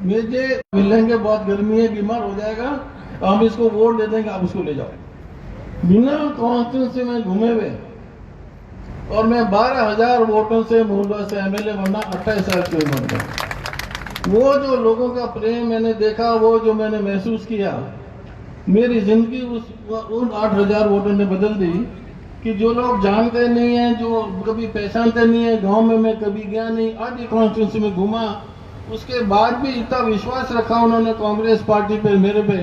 मुझे मिलेंगे, बहुत गर्मी है, बीमार हो जाएगा, हम इसको वोट दे देंगे, आप उसको ले जाओ। बिना कॉन्स्टिट्यूंसी में घूमे हुए, और मैं 12,000 वोटों से मूलवा से एमएलए बना, 28 साल की उम्र में। वो जो लोगों का प्रेम मैंने देखा, वो जो मैंने महसूस किया, मेरी जिंदगी उन 8,000 वोटों ने बदल दी कि जो लोग जानते नहीं है, जो कभी पहचानते नहीं है, गांव में मैं कभी गया नहीं, आधी कॉन्स्टिट्यूंसी में घूमा, उसके बाद भी इतना विश्वास रखा उन्होंने कांग्रेस पार्टी पे, मेरे पे,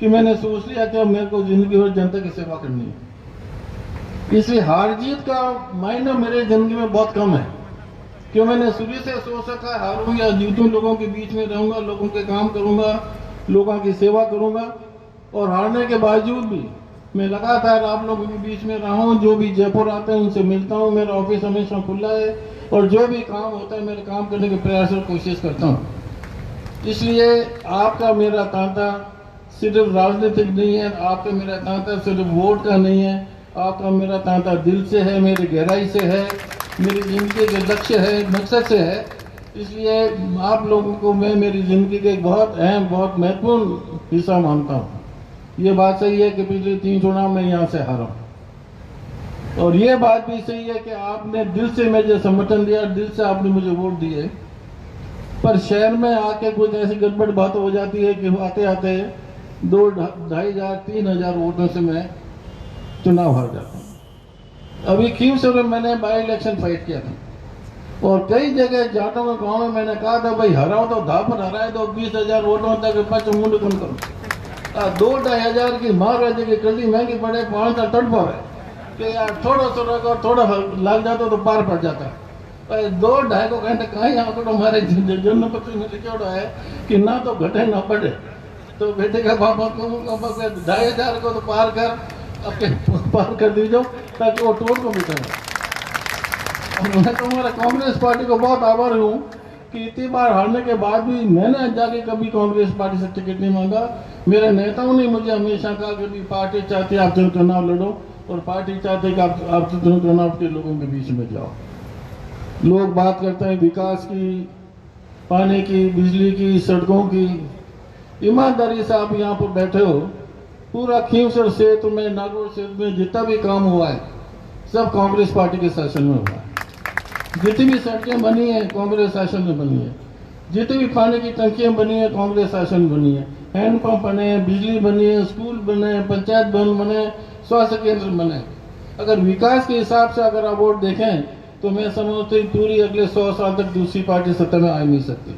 कि मैंने सोच लिया कि अब मेरे को जिंदगी भर जनता की सेवा करनी है। इसलिए हार जीत का मायना मेरे जिंदगी में बहुत कम है, क्यों मैंने शुरू से सोच रखा है हारूं या जीतूं, लोगों के बीच में रहूंगा, लोगों के काम करूंगा, लोगों की सेवा करूंगा। और हारने के बावजूद भी मैं लगातार आप लोगों के बीच में रहा हूं, जो भी जयपुर आते हैं उनसे मिलता हूं, मेरा ऑफिस हमेशा खुला है, और जो भी काम होता है मेरे काम करने के प्रयास और कोशिश करता हूं। इसलिए आपका मेरा तांता सिर्फ राजनीतिक नहीं है, आपका मेरा तांता सिर्फ वोट का नहीं है, आपका मेरा तांता दिल से है, मेरी गहराई से है, मेरी जिंदगी के लक्ष्य है, मकसद से है। इसलिए आप लोगों को मैं मेरी जिंदगी के एक बहुत अहम, बहुत महत्वपूर्ण हिस्सा मानता हूँ। ये बात सही है कि पिछले 3 चुनाव में यहाँ से हारा, और ये बात भी सही है कि आपने दिल से मुझे समर्थन दिया, दिल से आपने मुझे वोट दिए। पर शहर में आके कुछ ऐसी गड़बड़ बात हो जाती है कि आते आते 2,500 3,000 वोटों से मैं चुनाव हार जाता हूँ। अभी खींवसर में मैंने बाई इलेक्शन फाइट किया था, और कई जगह जाटों के गाँव में मैंने कहा था भाई हराओ तो धापर हराए तो 20,000 वोटों तक पच मुंड कम करो। 2-2,500 की मार है जगह कल्दी महंगी पड़े, 5 साल तट पर है कि यार थोड़ा सा रखो, थोड़ा लग जाता तो पार पड़ जाता। 2-2.5 घंटे कहीं आंकड़ो हमारे जन्म पत्र में लिखा है कि ना तो घटे ना बढ़े। तो बेटे का पापा को 2,500 को तो पार कर, अपने पार कर दीजिए ताकि वो टोल को मिटा। और मैं तो हमारा कांग्रेस पार्टी को बहुत आभारी हूँ कि इतनी बार हारने के बाद भी मैंने जाके कभी कांग्रेस पार्टी से टिकट नहीं मांगा। मेरे नेताओं ने मुझे हमेशा कहा कि पार्टी चाहती है आप चुनाव लड़ो, और पार्टी चाहते है कि आप चुनाव के लोगों के बीच में जाओ। लोग बात करते हैं विकास की, पानी की, बिजली की, सड़कों की। ईमानदारी से आप यहाँ पर बैठे हो, पूरा खींवसर क्षेत्र में, नागौर क्षेत्र में जितना भी काम हुआ है सब कांग्रेस पार्टी के शासन में हुआ है। जितनी भी सड़कें बनी है कांग्रेस शासन में बनी है, जितनी भी पानी की टंकियां बनी है कांग्रेस शासन में बनी है, हैंडपंप बने हैं, बिजली बनी है, स्कूल बने, पंचायत भवन बने, स्वास्थ्य केंद्र बने। अगर विकास के हिसाब से अगर आप वोट देखें तो मैं समझता हूँ पूरी अगले 100 साल तक दूसरी पार्टी सत्ता में आ नहीं सकती।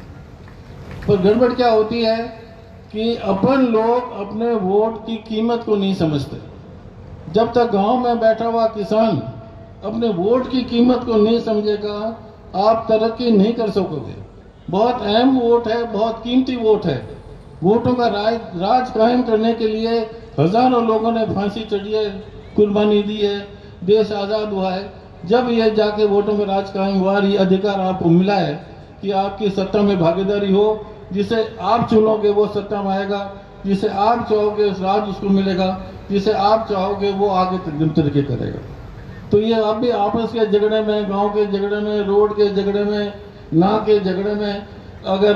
पर गड़बड़ क्या होती है कि अपन लोग अपने वोट की कीमत को नहीं समझते। जब तक गांव में बैठा हुआ किसान अपने वोट की कीमत को नहीं समझेगा, आप तरक्की नहीं कर सकोगे। बहुत अहम वोट है, बहुत कीमती वोट है। वोटों का राज कायम करने के लिए हजारों लोगों ने फांसी चढ़ी है, कुर्बानी दी है, देश आज़ाद हुआ है। जब ये जाके वोटों का राज कायम हुआ, ये अधिकार आपको मिला है कि आपकी सत्ता में भागीदारी हो, जिसे आप चुनोगे वो सत्ता में आएगा, जिसे आप चाहोगे राज उसको मिलेगा, जिसे आप चाहोगे वो आगे तरक्की करेगा। तो ये अब भी आपस के झगड़े में, गांव के झगड़े में, रोड के झगड़े में, नाव के झगड़े में, अगर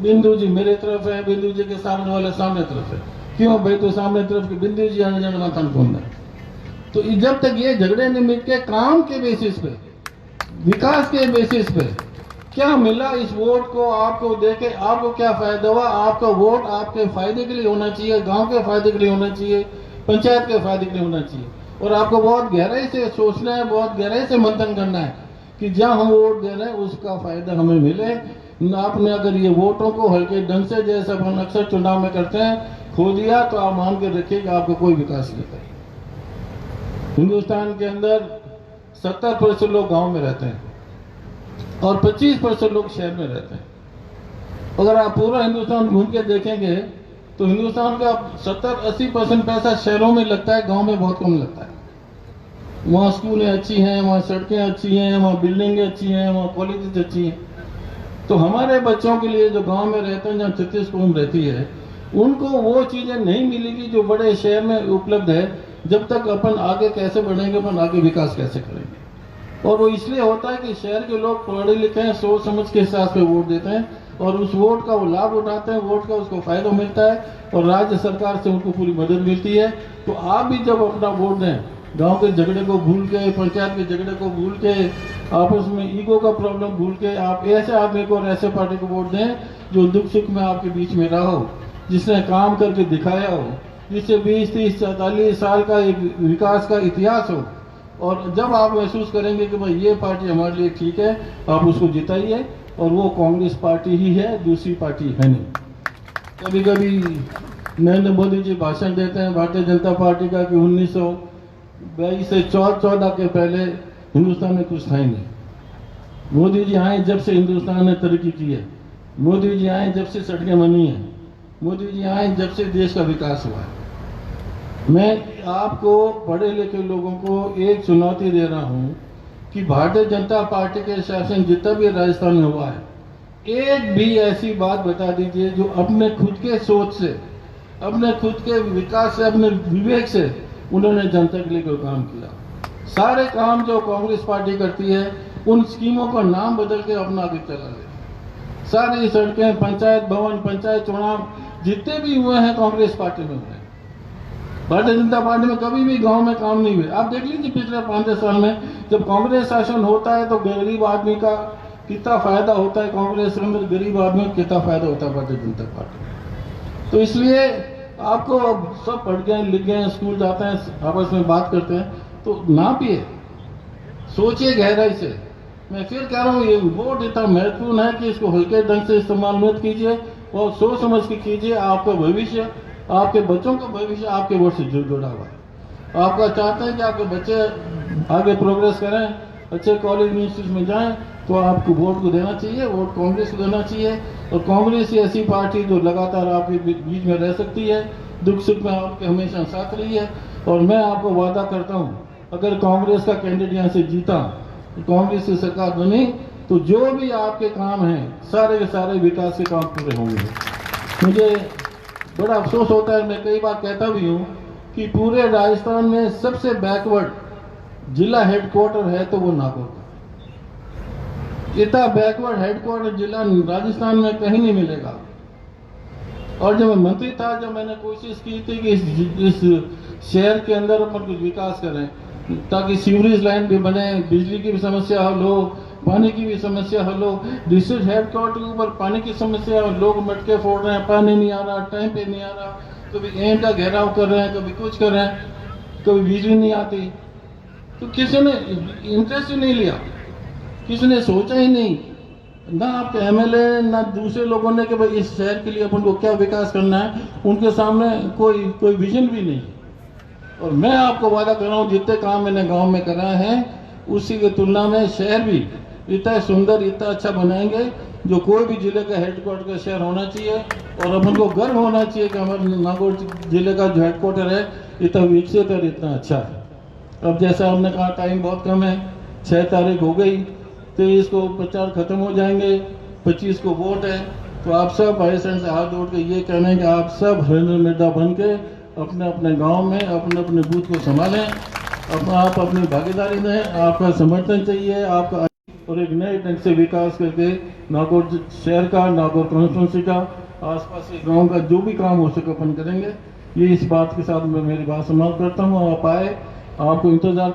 बिंदु जी मेरे तरफ है, बिंदु जी के सामने वाले सामने तरफ है, क्यों भाई तो सामने तरफ की बिंदु जी आने जाने माथा कौन है। तो जब तक ये झगड़े नहीं मिल के काम के बेसिस पे, विकास के बेसिस पे क्या मिला इस वोट को आपको देके, आपको क्या फायदा हुआ, आपका वोट आपके फायदे के लिए होना चाहिए, गांव के फायदे के लिए होना चाहिए, पंचायत के फायदे के लिए होना चाहिए। और आपको बहुत गहराई से सोचना है, बहुत गहराई से मंथन करना है कि जहां हम वोट दे रहे हैं उसका फायदा हमें मिले। आपने अगर ये वोटों को हल्के ढंग से, जैसे अपन अक्सर चुनाव में करते हैं, खो दिया तो आप मान के रखिए कि आपको कोई विकास नहीं करेगा। हिंदुस्तान के अंदर 70% लोग गांव में रहते हैं और 25% लोग शहर में रहते हैं। अगर आप पूरा हिंदुस्तान घूम के देखेंगे तो हिंदुस्तान का 70-80% पैसा शहरों में लगता है, गांव में बहुत कम लगता है। वहाँ स्कूलें अच्छी हैं, वहाँ सड़कें अच्छी हैं, वहाँ बिल्डिंगें अच्छी हैं, वहाँ कॉलेजेस अच्छी हैं। तो हमारे बच्चों के लिए जो गांव में रहते हैं, जहाँ 36 कौम रहती है, उनको वो चीज़ें नहीं मिलेगी जो बड़े शहर में उपलब्ध है। जब तक अपन आगे कैसे बढ़ेंगे, अपन आगे विकास कैसे करेंगे। और वो इसलिए होता है कि शहर के लोग पढ़े लिखे हैं, सोच समझ के हिसाब से वोट देते हैं। और उस वोट का वो लाभ उठाते हैं, वोट का उसको फायदा मिलता है और राज्य सरकार से उनको पूरी मदद मिलती है। तो आप भी जब अपना वोट दें, गांव के झगड़े को भूल के, पंचायत के झगड़े को भूल के, आपस में ईगो का प्रॉब्लम भूल के, आप ऐसे आदमी को और ऐसे पार्टी को वोट दें जो दुख सुख में आपके बीच में रहा हो, जिसने काम करके दिखाया हो, जिससे 20, 30, 40 साल का एक विकास का इतिहास हो। और जब आप महसूस करेंगे कि भाई ये पार्टी हमारे लिए ठीक है, आप उसको जिताइए। और वो कांग्रेस पार्टी ही है, दूसरी पार्टी है नहीं। कभी कभी नरेंद्र मोदी जी भाषण देते हैं भारतीय जनता पार्टी का कि 1922 से 14 के पहले हिंदुस्तान में कुछ था ही नहीं। मोदी जी आए जब से हिंदुस्तान ने तरक्की की है, मोदी जी आए जब से सड़कें बनी हैं, मोदी जी आए जब से देश का विकास हुआ है। मैं आपको पढ़े लिखे लोगों को एक चुनौती दे रहा हूं कि भारतीय जनता पार्टी के शासन जितना भी राजस्थान में हुआ है, एक भी ऐसी बात बता दीजिए जो अपने खुद के सोच से, अपने खुद के विकास से, अपने विवेक से उन्होंने जनता के लिए कोई काम किया। सारे काम जो कांग्रेस पार्टी करती है, उन स्कीमों का नाम बदल के अपना आगे चला ले। सारी सड़कें, पंचायत भवन, पंचायत चुनाव जितने भी हुए हैं कांग्रेस पार्टी में हुए। भारतीय जनता पार्टी में कभी भी गांव में काम नहीं हुए। आप देख लीजिए पिछले 5 साल में जब कांग्रेस शासन होता है तो गरीब आदमी का कितना फायदा होता है, कांग्रेस के अंदर गरीब आदमी को कितना फायदा होता है भारतीय जनता पार्टी। तो इसलिए आपको अब सब पढ़ गए, लिख गए, स्कूल जाते हैं, आपस में बात करते हैं, तो नापिए, सोचिए गहराई से। मैं फिर कह रहा हूँ ये वोट इतना महत्वपूर्ण है कि इसको हल्के ढंग से इस्तेमाल मत कीजिए और सोच समझ के कीजिए। आपका भविष्य, आपके बच्चों का भविष्य आपके वोट से जुड़ा हुआ है। आपका चाहते हैं कि आपके बच्चे आगे प्रोग्रेस करें, अच्छे कॉलेज यूनिवर्सिटीज में जाएं, तो आपको वोट को देना चाहिए, वोट कांग्रेस को देना चाहिए। और कांग्रेस ही ऐसी पार्टी जो लगातार आपके बीच में रह सकती है, दुख सुख में आपके हमेशा साथ रही है। और मैं आपको वादा करता हूँ, अगर कांग्रेस का कैंडिडेट यहाँ से जीता, कांग्रेस की सरकार बनी, तो जो भी आपके काम हैं सारे के सारे विकास के काम पूरे होंगे। मुझे बड़ा अफसोस होता है, मैं कई बार कहता भी हूँ कि पूरे राजस्थान में सबसे बैकवर्ड जिला हेडक्वार्टर है तो वो नागौर का। इतना बैकवर्ड हेडक्वार्टर जिला राजस्थान में कहीं नहीं मिलेगा। और जब मैं मंत्री था, जब मैंने कोशिश की थी कि इस शहर के अंदर अपन कुछ विकास करें ताकि सीवरेज लाइन भी बने, बिजली की भी समस्या हल हो, पानी की भी समस्या हल हो। डिस्ट्रिक्ट हेडक्वार्टर के ऊपर पानी की समस्या, लोग मटके फोड़ रहे हैं, पानी नहीं आ रहा, टाइम पे नहीं आ रहा, कभी एम का घेराव कर रहे हैं, कभी कुछ कर रहे हैं, कभी बिजली नहीं आती। तो किसी ने इंटरेस्ट ही नहीं लिया, किसी ने सोचा ही नहीं, ना आपके एमएलए ना दूसरे लोगों ने कि भाई इस शहर के लिए अपन को क्या विकास करना है। उनके सामने कोई विजन भी नहीं। और मैं आपको वादा कर रहा हूँ, जितने काम मैंने गांव में कराए हैं उसी की तुलना में शहर भी इतना सुंदर, इतना अच्छा बनाएंगे जो कोई भी जिले का हेडक्वार्टर का शहर होना चाहिए। और अपन को गर्व होना चाहिए कि हमारे नागौर जिले का जो हेडक्वार्टर है इतना विकसित और इतना अच्छा है। अब जैसा हमने कहा टाइम बहुत कम है, 6 तारीख हो गई, 23 को प्रचार खत्म हो जाएंगे, 25 को वोट है। तो आप सब भाई से हाथ जोड़ के ये कहना है कि आप सब हरिंद्र मिर्धा बन के अपने अपने गांव में अपने अपने बूथ को संभालें, आप अपनी भागीदारी दें, आपका समर्थन चाहिए आपका, और एक नए ढंग से विकास करके नागौर शहर का, नागौर कॉन्स्टिट्यूंसी का, आसपास के गांव का जो भी काम हो सके अपन करेंगे। ये इस बात के साथ मैं मेरी बात समाप्त करता हूँ। आप आए, आपको इंतजार